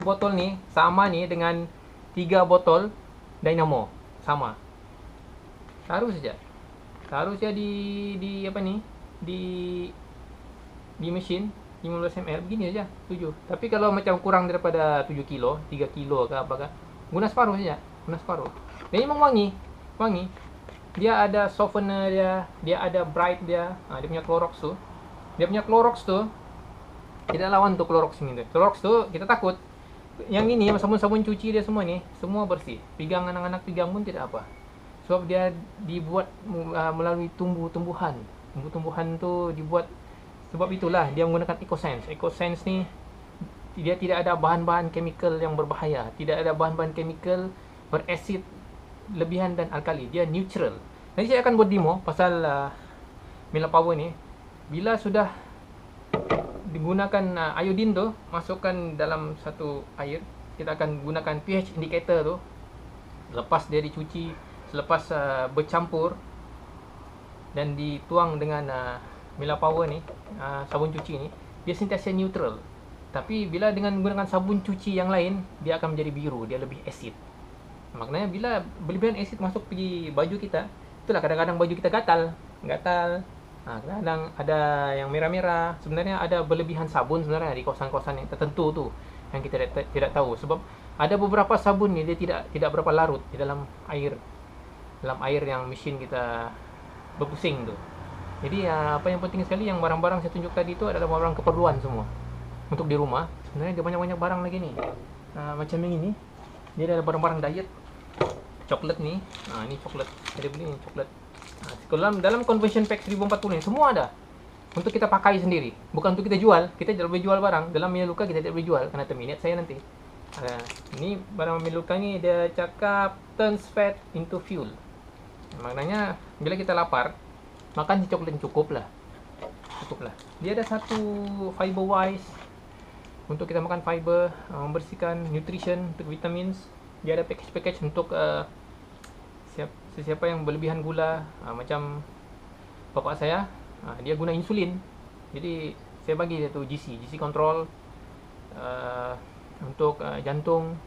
botol ni sama ni dengan 3 botol Dynamo. Sama. Taruh saja. Taruh saja di apa ni? Di mesin 15 ml begini saja 7. Tapi kalau macam kurang daripada 7 kilo, 3 kilo ke apa ke, guna separuh saja. Guna separuh. Dia memang wangi. Wangi. Dia ada softener dia ada bright dia. Dia punya Clorox tu. Dia punya Clorox tu tidak lawan untuk Clorox ini tu. Clorox tu kita takut. Yang ini sabun-sabun cuci dia semua ni semua bersih. Pegang anak-anak pegang pun tidak apa. Sebab dia dibuat melalui tumbuh-tumbuhan. Tumbuh-tumbuhan tu dibuat, sebab itulah dia menggunakan EcoSense. EcoSense ni dia tidak ada bahan-bahan chemical yang berbahaya, tidak ada bahan-bahan chemical berasid lebihan dan alkali. Dia neutral. Nanti saya akan buat demo pasal Mila Power ni. Bila sudah digunakan iodine tu, masukkan dalam satu air, kita akan gunakan pH indicator tu. Lepas dia dicuci, selepas bercampur dan dituang dengan Mila Power ni, sabun cuci ni, dia sentiasa neutral. Tapi bila dengan menggunakan sabun cuci yang lain, dia akan menjadi biru, dia lebih asid. Maknanya bila berlebihan asid masuk pergi baju kita, itulah kadang-kadang baju kita gatal. Kadang ada yang merah-merah. Sebenarnya ada berlebihan sabun sebenarnya di kawasan-kawasan yang tertentu tu yang kita tidak tahu. Sebab ada beberapa sabun ni dia tidak berapa larut di dalam air. Dalam air yang mesin kita berpusing tu. Jadi apa yang penting sekali, yang barang-barang saya tunjuk tadi tu adalah barang keperluan semua untuk di rumah. Sebenarnya dia banyak-banyak barang lagi ni. Macam yang ini, dia ada barang-barang diet. Coklat ni, ni coklat. Saya beli ni coklat. Dalam conversion pack 1040 ni semua ada untuk kita pakai sendiri, bukan untuk kita jual. Kita tidak boleh jual barang dalam Melaleuca, kita tidak boleh jual karena terminate saya nanti. Ini barang Melaleuca ni dia cakap turns fat into fuel. Maknanya bila kita lapar, makan si coklat cukup lah. Dia ada satu fiber wise untuk kita makan fiber, membersihkan nutrition untuk vitamins. Dia ada package untuk sesiapa yang berlebihan gula, macam bapak saya, dia guna insulin. Jadi saya bagi dia tu GC control untuk jantung.